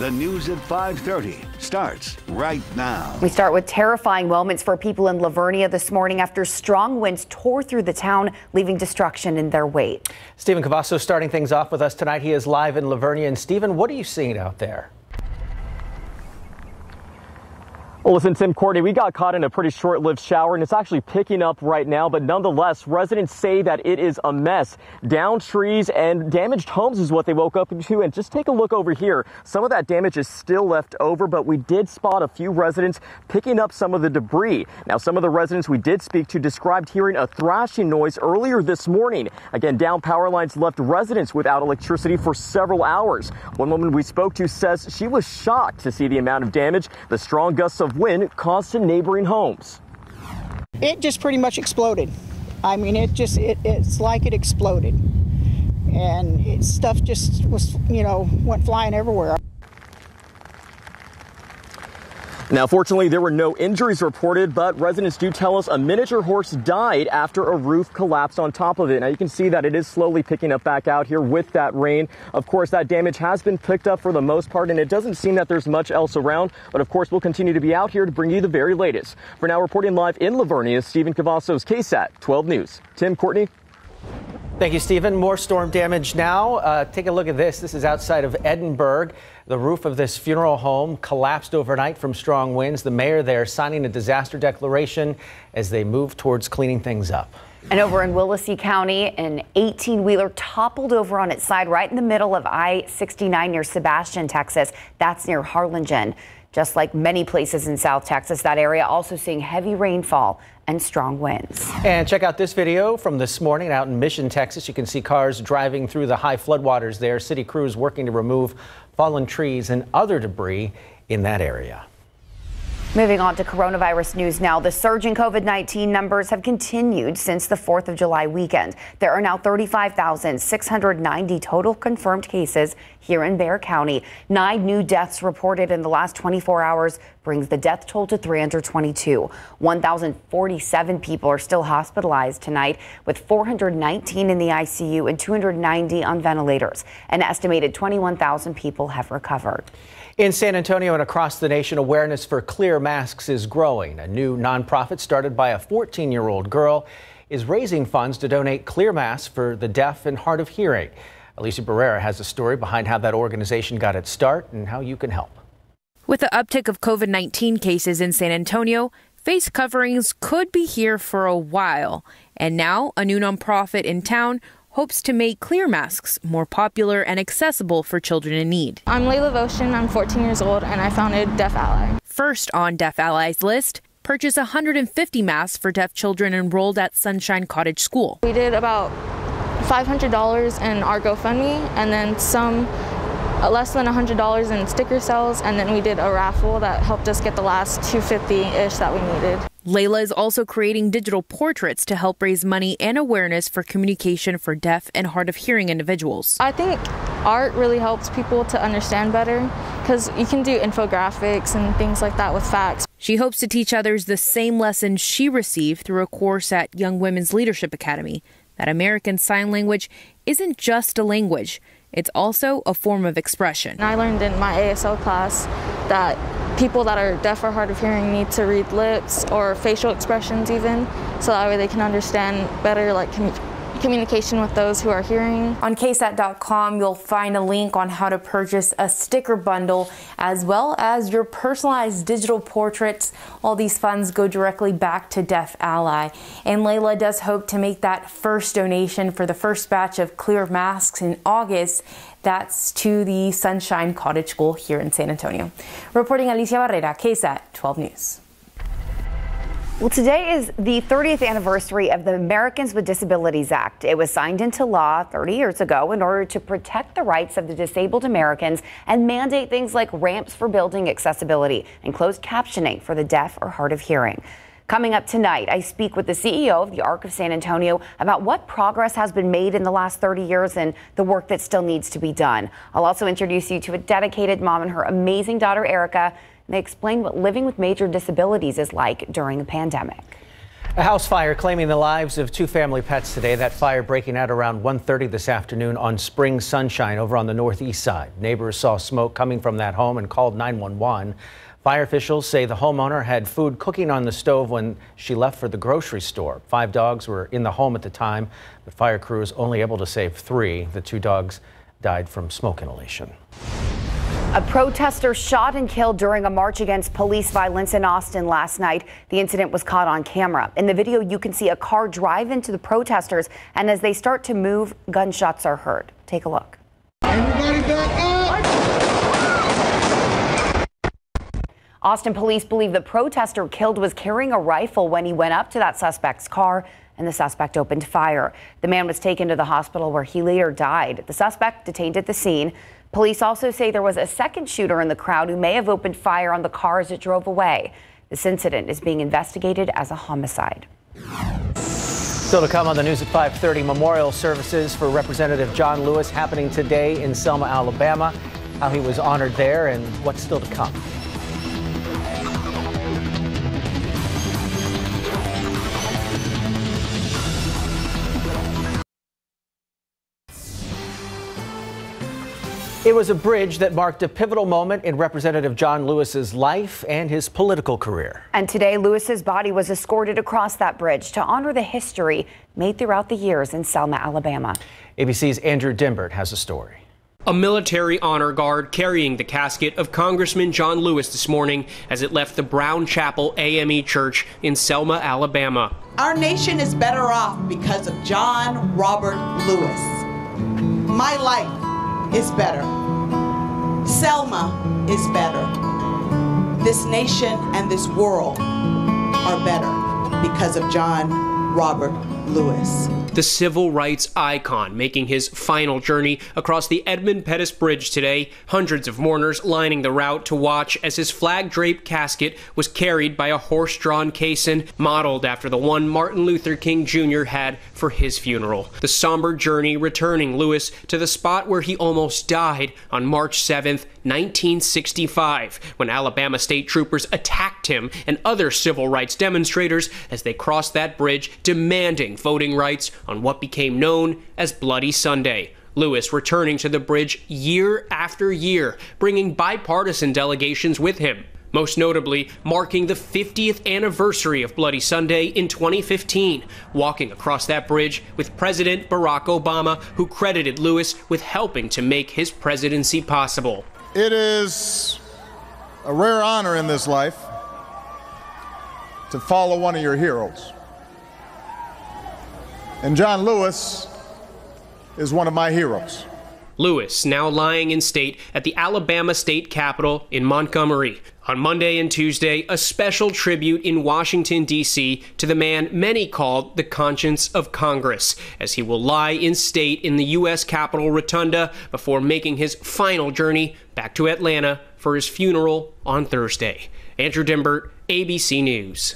The news at 5:30 starts right now. We start with terrifying moments for people in Livonia this morning after strong winds tore through the town, leaving destruction in their wake. Stephen Cavasso starting things off with us tonight. He is live in Livonia. And Stephen, what are you seeing out there? Well, listen, Tim, Courtney, we got caught in a pretty short-lived shower, and it's actually picking up right now. But nonetheless, residents say that it is a mess. Downed trees and damaged homes is what they woke up to. And just take a look over here. Some of that damage is still left over, but we did spot a few residents picking up some of the debris. Now, some of the residents we did speak to described hearing a thrashing noise earlier this morning. Again, down power lines left residents without electricity for several hours. One woman we spoke to says she was shocked to see the amount of damage the strong gusts of wind caused to neighboring homes. It just pretty much exploded. I mean, it's like it exploded. And stuff just was, went flying everywhere. Now, fortunately, there were no injuries reported, but residents do tell us a miniature horse died after a roof collapsed on top of it. Now, you can see that it is slowly picking up back out here with that rain. Of course, that damage has been picked up for the most part, and it doesn't seem that there's much else around. But, of course, we'll continue to be out here to bring you the very latest. For now, reporting live in Livonia, Stephen Cavasso's KSAT 12 News. Tim, Courtney. Thank you, Stephen. More storm damage now. Take a look at this. This is outside of Edinburgh. The roof of this funeral home collapsed overnight from strong winds. The mayor there signing a disaster declaration as they move towards cleaning things up. And over in Willacy County, an 18-wheeler toppled over on its side right in the middle of I-69 near Sebastian, Texas. That's near Harlingen. Just like many places in South Texas, that area also seeing heavy rainfall and strong winds. And check out this video from this morning out in Mission, Texas. You can see cars driving through the high floodwaters there. City crews working to remove fallen trees and other debris in that area. Moving on to coronavirus news now. The surge in COVID-19 numbers have continued since the 4th of July weekend. There are now 35,690 total confirmed cases here in Bexar County. 9 new deaths reported in the last 24 hours brings the death toll to 322. 1,047 people are still hospitalized tonight, with 419 in the ICU and 290 on ventilators. An estimated 21,000 people have recovered. In San Antonio and across the nation, awareness for clear masks is growing. A new nonprofit started by a 14-year-old girl is raising funds to donate clear masks for the deaf and hard of hearing. Alicia Barrera has a story behind how that organization got its start and how you can help. With the uptick of COVID-19 cases in San Antonio, face coverings could be here for a while. And now a new nonprofit in town hopes to make clear masks more popular and accessible for children in need. I'm Layla Voshin, I'm 14 years old, and I founded Deaf Ally. First on Deaf Ally's list, purchase 150 masks for deaf children enrolled at Sunshine Cottage School. We did about $500 in our GoFundMe, and then some less than $100 in sticker sales, and then we did a raffle that helped us get the last $250-ish that we needed. Layla is also creating digital portraits to help raise money and awareness for communication for deaf and hard of hearing individuals. I think art really helps people to understand better because you can do infographics and things like that with facts. She hopes to teach others the same lessons she received through a course at Young Women's Leadership Academy, that American Sign Language isn't just a language, it's also a form of expression. I learned in my ASL class that people that are deaf or hard of hearing need to read lips or facial expressions even, so that way they can understand better communication with those who are hearing. On KSAT.com, you'll find a link on how to purchase a sticker bundle as well as your personalized digital portraits. All these funds go directly back to Deaf Ally. And Layla does hope to make that first donation for the first batch of clear masks in August. That's to the Sunshine Cottage School here in San Antonio. Reporting Alicia Barrera, KSAT 12 News. Well, today is the 30th anniversary of the Americans with Disabilities Act. It was signed into law 30 years ago in order to protect the rights of the disabled Americans and mandate things like ramps for building accessibility and closed captioning for the deaf or hard of hearing. Coming up tonight, I speak with the CEO of the Arc of San Antonio about what progress has been made in the last 30 years and the work that still needs to be done. I'll also introduce you to a dedicated mom and her amazing daughter, Erica. They explain what living with major disabilities is like during the pandemic. A house fire claiming the lives of two family pets today. That fire breaking out around 1:30 this afternoon on Spring Sunshine over on the northeast side. Neighbors saw smoke coming from that home and called 911. Fire officials say the homeowner had food cooking on the stove when she left for the grocery store. 5 dogs were in the home at the time, but fire crews only able to save 3. The 2 dogs died from smoke inhalation. A protester shot and killed during a march against police violence in Austin last night. The incident was caught on camera. In the video, you can see a car drive into the protesters, and as they start to move, gunshots are heard. Take a look. Everybody back up! Austin police believe the protester killed was carrying a rifle when he went up to that suspect's car, and the suspect opened fire. The man was taken to the hospital where he later died. The suspect detained at the scene. Police also say there was a second shooter in the crowd who may have opened fire on the car as it drove away. This incident is being investigated as a homicide. Still to come on the news at 5:30, memorial services for Representative John Lewis happening today in Selma, Alabama. How he was honored there and what's still to come. It was a bridge that marked a pivotal moment in Representative John Lewis's life and his political career. And today, Lewis's body was escorted across that bridge to honor the history made throughout the years in Selma, Alabama. ABC's Andrew Dimbert has a story. A military honor guard carrying the casket of Congressman John Lewis this morning as it left the Brown Chapel AME Church in Selma, Alabama. Our nation is better off because of John Robert Lewis. My life is better. Selma is better. This nation and this world are better because of John Robert Lewis. The civil rights icon making his final journey across the Edmund Pettus Bridge today. Hundreds of mourners lining the route to watch as his flag-draped casket was carried by a horse-drawn caisson modeled after the one Martin Luther King Jr. had for his funeral. The somber journey returning Lewis to the spot where he almost died on March 7th, 1965, when Alabama state troopers attacked him and other civil rights demonstrators as they crossed that bridge demanding voting rights on what became known as Bloody Sunday. Lewis returning to the bridge year after year, bringing bipartisan delegations with him, most notably marking the 50th anniversary of Bloody Sunday in 2015, walking across that bridge with President Barack Obama, who credited Lewis with helping to make his presidency possible. It is a rare honor in this life to follow one of your heroes. And John Lewis is one of my heroes. Lewis now lying in state at the Alabama State Capitol in Montgomery. On Monday and Tuesday, a special tribute in Washington, D.C. to the man many called the conscience of Congress, as he will lie in state in the U.S. Capitol Rotunda before making his final journey back to Atlanta for his funeral on Thursday. Andrew Dimbert, ABC News.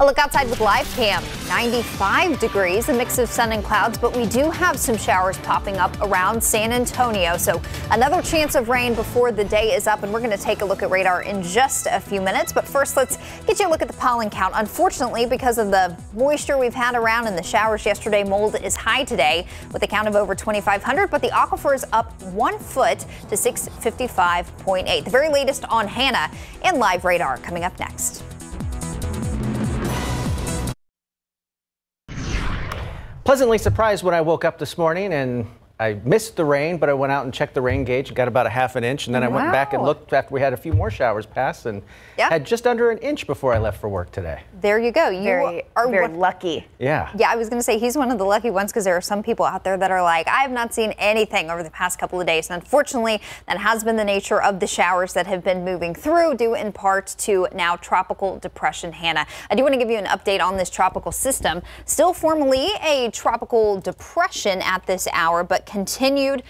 A look outside with live cam. 95 degrees, a mix of sun and clouds, but we do have some showers popping up around San Antonio. So another chance of rain before the day is up, and we're going to take a look at radar in just a few minutes. But first, let's get you a look at the pollen count. Unfortunately, because of the moisture we've had around and the showers yesterday, mold is high today with a count of over 2,500, but the aquifer is up 1 foot to 655.8. The very latest on Hannah and live radar coming up next. Pleasantly surprised when I woke up this morning and I missed the rain, but I went out and checked the rain gauge and got about a half an inch. And then I went back and looked after we had a few more showers pass and had just under an inch before I left for work today. There you go. You are very lucky. Yeah. Yeah, I was going to say he's one of the lucky ones because there are some people out there that are like, I have not seen anything over the past couple of days. And unfortunately, that has been the nature of the showers that have been moving through, due in part to now tropical depression Hannah. I do want to give you an update on this tropical system. Still formally a tropical depression at this hour, but continued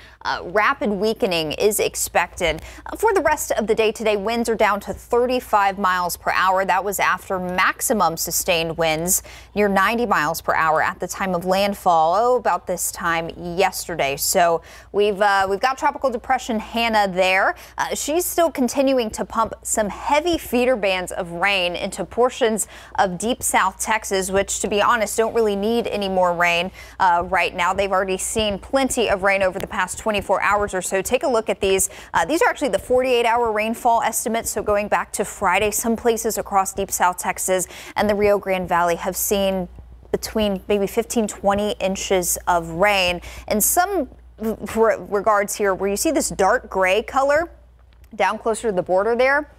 rapid weakening is expected. For the rest of the day today, winds are down to 35 miles per hour. That was after maximum sustained winds near 90 miles per hour at the time of landfall, about this time yesterday. So we've got Tropical Depression Hannah there. She's still continuing to pump some heavy feeder bands of rain into portions of deep South Texas, which, to be honest, don't really need any more rain right now. They've already seen plenty of rain over the past 24 hours or so. Take a look at these. These are actually the 48-hour rainfall estimates. So going back to Friday, some places across deep South Texas and the Rio Grande Valley have seen between maybe 15-20 inches of rain. In some regards here, where you see this dark gray color down closer to the border there,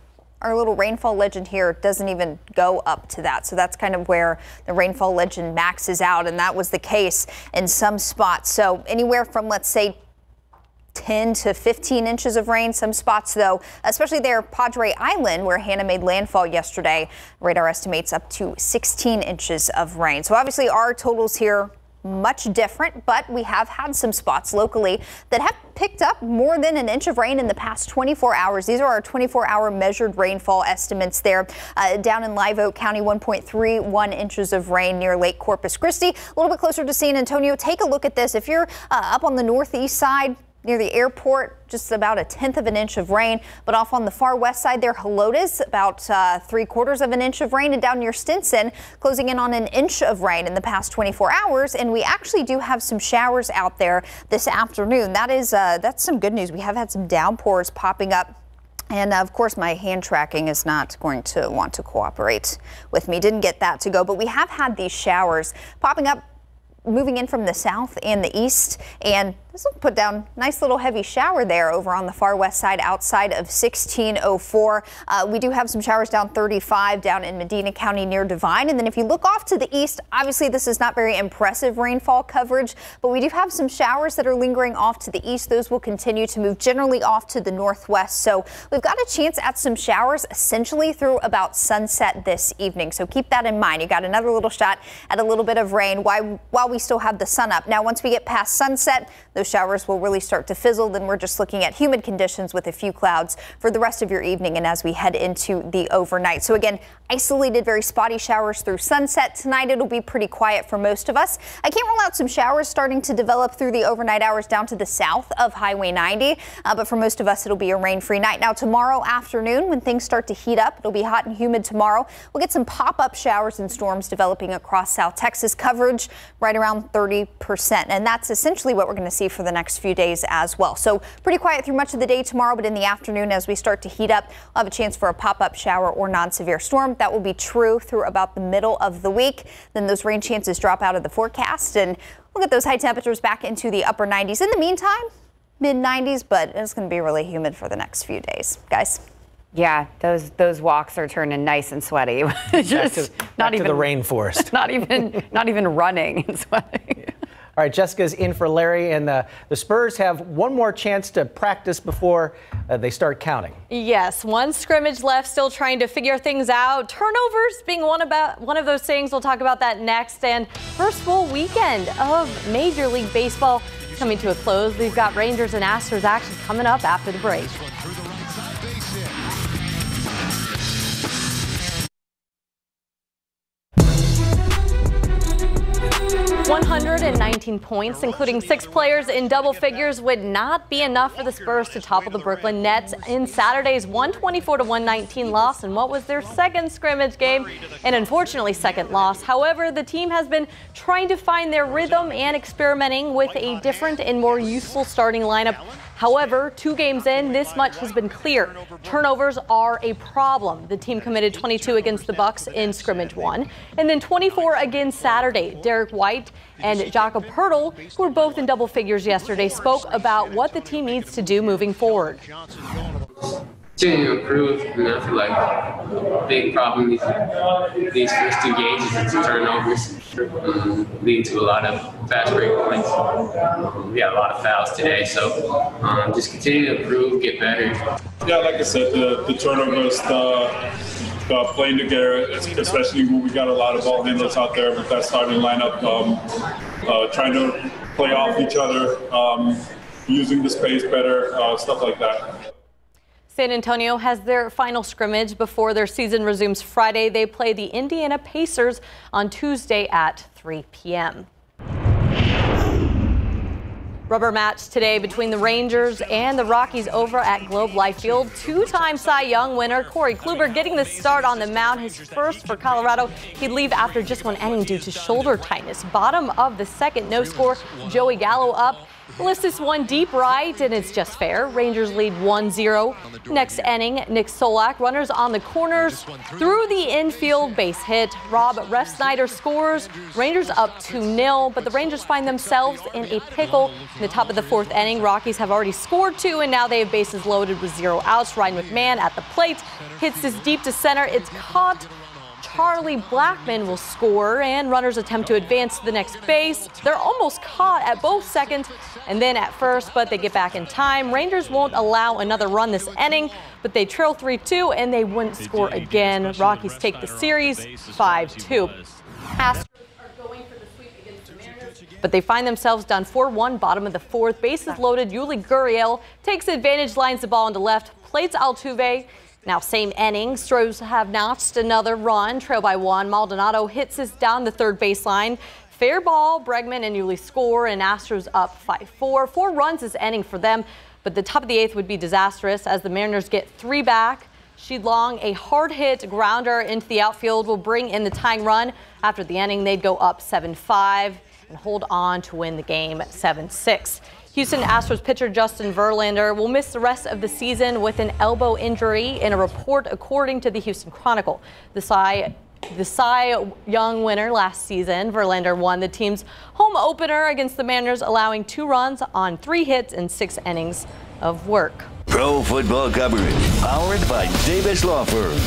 our little rainfall legend here doesn't even go up to that. So that's kind of where the rainfall legend maxes out. And that was the case in some spots. So anywhere from, let's say, 10 to 15 inches of rain. Some spots, though, especially there, Padre Island, where Hannah made landfall yesterday, radar estimates up to 16 inches of rain. So obviously our totals here much different, but we have had some spots locally that have picked up more than an inch of rain in the past 24 hours. These are our 24-hour measured rainfall estimates there. Down in Live Oak County, 1.31 inches of rain near Lake Corpus Christi. A little bit closer to San Antonio. Take a look at this. If you're up on the northeast side, near the airport, just about a 1/10 of an inch of rain. But off on the far west side there, Helotes, about 3/4 of an inch of rain. And down near Stinson, closing in on an inch of rain in the past 24 hours. And we actually do have some showers out there this afternoon. That's some good news. We have had some downpours popping up. And of course, my hand tracking is not going to want to cooperate with me. Didn't get that to go, but we have had these showers popping up, moving in from the south and the east, and this will put down a nice little heavy shower there over on the far west side outside of 1604. We do have some showers down 35 down in Medina County near Divine. And then if you look off to the east, obviously this is not very impressive rainfall coverage, but we do have some showers that are lingering off to the east. Those will continue to move generally off to the northwest. So we've got a chance at some showers essentially through about sunset this evening. So keep that in mind. You got another little shot at a little bit of rain while we still have the sun up. Now, once we get past sunset, those showers will really start to fizzle. Then we're just looking at humid conditions with a few clouds for the rest of your evening and as we head into the overnight. So again, isolated, very spotty showers through sunset. Tonight, it'll be pretty quiet for most of us. I can't rule out some showers starting to develop through the overnight hours down to the south of Highway 90. But for most of us, it'll be a rain-free night. Now, tomorrow afternoon, when things start to heat up, it'll be hot and humid tomorrow. We'll get some pop-up showers and storms developing across South Texas. Coverage right around 30%. And that's essentially what we're going to see for the next few days as well. So pretty quiet through much of the day tomorrow, but in the afternoon, as we start to heat up, we'll have a chance for a pop-up shower or non-severe storm. That will be true through about the middle of the week. Then those rain chances drop out of the forecast, and we'll get those high temperatures back into the upper 90s. In the meantime, mid-90s, but it's going to be really humid for the next few days, guys. Yeah, those walks are turning nice and sweaty. Just back to the rainforest. Not even running and sweating. All right, Jessica's in for Larry, and the Spurs have one more chance to practice before they start counting. Yes, one scrimmage left, still trying to figure things out. Turnovers being one of those things. We'll talk about that next. And first full weekend of Major League Baseball coming to a close. We've got Rangers and Astros action coming up after the break. 119 points, including 6 players in double figures, would not be enough for the Spurs to topple the Brooklyn Nets in Saturday's 124-119 loss in what was their second scrimmage game, and unfortunately second loss. However, the team has been trying to find their rhythm and experimenting with a different and more useful starting lineup. However, 2 games in, this much has been clear. Turnovers are a problem. The team committed 22 against the Bucks in scrimmage 1, and then 24 again Saturday. Derek White and Jakob Poeltl, who were both in double figures yesterday, spoke about what the team needs to do moving forward. Continuing to improve, and I feel like a big problem these first 2 games is the turnovers, leading to a lot of fast break points. We had a lot of fouls today, so just continue to improve, get better. Yeah, like I said, the turnovers, playing together, especially when we got a lot of ball handlers out there with that starting lineup, trying to play off each other, using the space better, stuff like that. San Antonio has their final scrimmage before their season resumes Friday. They play the Indiana Pacers on Tuesday at 3 p.m. Rubber match today between the Rangers and the Rockies over at Globe Life Field. Two-time Cy Young winner Corey Kluber getting the start on the mound, his first for Colorado. He'd leave after just one inning due to shoulder tightness. Bottom of the second, no score. Joey Gallo up. Lifts this one deep right, and it's just fair. Rangers lead 1-0. Next inning, Nick Solak, runners on the corners, through the infield, base hit. Rob Refsnyder scores. Rangers up 2-0, but the Rangers find themselves in a pickle. In the top of the fourth inning, Rockies have already scored 2, and now they have bases loaded with 0 outs. Ryan McMahon at the plate hits this deep to center. It's caught. Charlie Blackmon will score, and runners attempt to advance to the next base. They're almost caught at both second and then at first, but they get back in time. Rangers won't allow another run this inning, but they trail 3-2, and they wouldn't score again. Rockies take the series 5-2. Astros are going for the sweep against the Mariners, but they find themselves down 4-1, bottom of the fourth. Bases loaded. Yuli Gurriel takes advantage, lines the ball into left, plates Altuve. Now, same inning, Stros have notched another run, trail by 1. Maldonado hits this down the third baseline. Fair ball, Bregman and Yuli score, and Astros up 5-4. 4 runs this inning for them, but the top of the 8th would be disastrous as the Mariners get 3 back. Sheedlong, a hard-hit grounder into the outfield, will bring in the tying run. After the inning, they'd go up 7-5 and hold on to win the game 7-6. Houston Astros pitcher Justin Verlander will miss the rest of the season with an elbow injury in a report according to the Houston Chronicle. The Cy Young winner last season, Verlander won the team's home opener against the Mariners, allowing 2 runs on 3 hits and 6 innings of work. Pro football coverage powered by Davis Law Firm.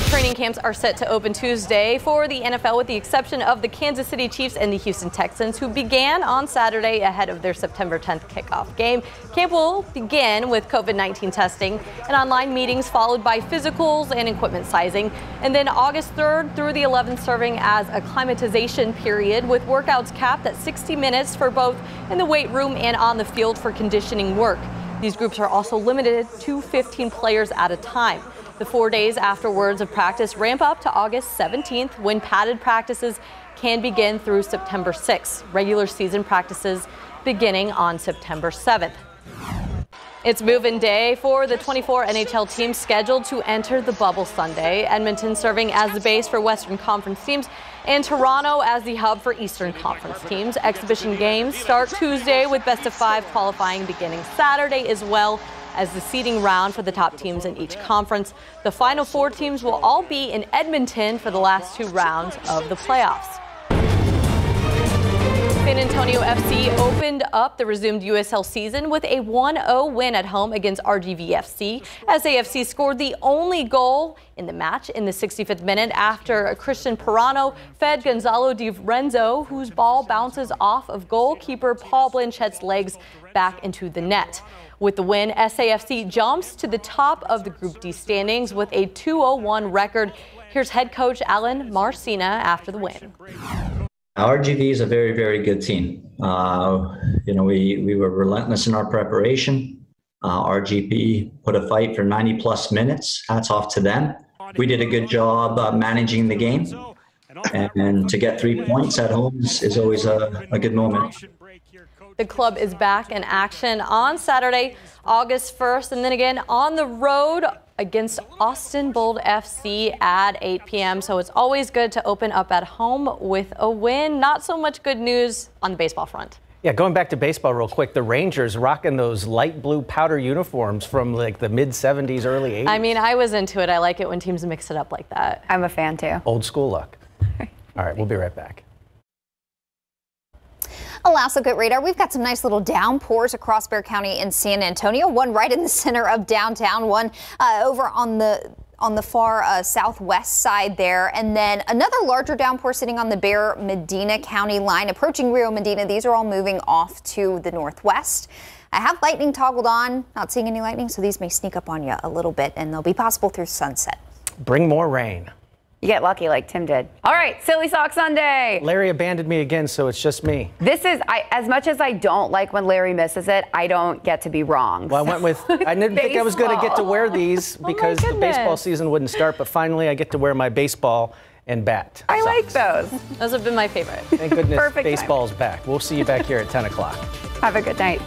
Training camps are set to open Tuesday for the NFL, with the exception of the Kansas City Chiefs and the Houston Texans, who began on Saturday ahead of their September 10th kickoff game. Camp will begin with COVID-19 testing and online meetings, followed by physicals and equipment sizing. And then August 3rd through the 11th serving as acclimatization period, with workouts capped at 60 minutes for both in the weight room and on the field for conditioning work. These groups are also limited to 15 players at a time. The 4 days afterwards of practice ramp up to August 17th, when padded practices can begin through September 6th. Regular season practices beginning on September 7th. It's move-in day for the 24 NHL teams scheduled to enter the bubble Sunday. Edmonton serving as the base for Western Conference teams, and Toronto as the hub for Eastern Conference teams. Exhibition games start Tuesday, with best-of-5 qualifying beginning Saturday, as well as the seeding round for the top teams in each conference. The final 4 teams will all be in Edmonton for the last 2 rounds of the playoffs. San Antonio FC opened up the resumed USL season with a 1-0 win at home against RGVFC. SAFC scored the only goal in the match in the 65th minute after Christian Pirano fed Gonzalo Di Renzo, whose ball bounces off of goalkeeper Paul Blanchet's legs back into the net. With the win, SAFC jumps to the top of the Group D standings with a 2-0-1 record. Here's head coach Alan Marcina after the win. RGV is a very, very good team. We were relentless in our preparation. RGP put a fight for 90-plus minutes. Hats off to them. We did a good job managing the game. And to get 3 points at home is always a good moment. The club is back in action on Saturday, August 1st, and then again on the road against Austin Bold FC at 8 p.m. So it's always good to open up at home with a win. Not so much good news on the baseball front. Yeah, going back to baseball real quick, the Rangers rocking those light blue powder uniforms from like the mid-70s, early 80s. I mean, I was into it. I like it when teams mix it up like that. I'm a fan too. Old school look. All right, we'll be right back. A last look at radar. We've got some nice little downpours across Bexar County and San Antonio. One right in the center of downtown, one over on the far southwest side there, and then another larger downpour sitting on the Bexar-Medina County line approaching Rio Medina. These are all moving off to the northwest. I have lightning toggled on, not seeing any lightning, so these may sneak up on you a little bit, and they'll be possible through sunset. Bring more rain. You get lucky like Tim did. All right, Silly Sock Sunday. Larry abandoned me again, so it's just me. This is, as much as I don't like when Larry misses it, I don't get to be wrong. Well, I went with, I didn't think I was going to get to wear these because the baseball season wouldn't start, but finally I get to wear my baseball and bat. I like those. Those have been my favorite. Thank goodness Perfect baseball's back. We'll see you back here at 10 o'clock. Have a good night.